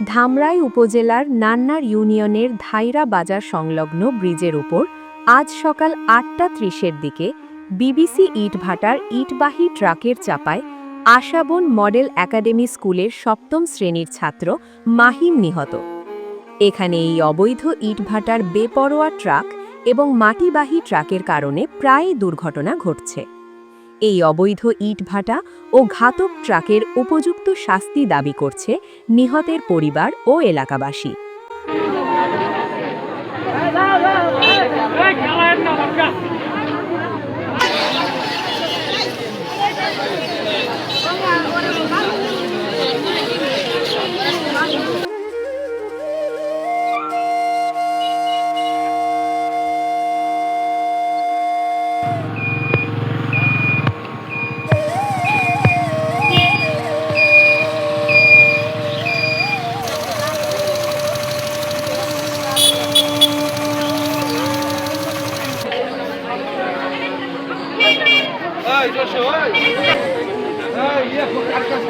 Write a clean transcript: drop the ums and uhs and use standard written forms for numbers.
ধামরাই উপজেলার নান্নার ইউনিয়নের ধাইরা বাজার সংলগ্ন ব্রিজের উপর আজ সকাল ৮টা ৩০-এর দিকে বিবিসি ইটভাটার ইটবাহী ট্রাকের চাপায় আশাবন মডেল একাডেমি স্কুলের সপ্তম শ্রেণীর ছাত্র মাহিম নিহত। এখানে এই অবৈধ ইটভাটার বেপরোয়া ট্রাক এবং মাটিবাহী ট্রাকের কারণে প্রায় দুর্ঘটনা ঘটছে। এই অবৈধ ইটভাটা ও ঘাতক ট্রাকের উপযুক্ত শাস্তি দাবি করছে নিহতের পরিবার ও এলাকাবাসী। Oi, Joshua, oi! Oi, ia com o cartão.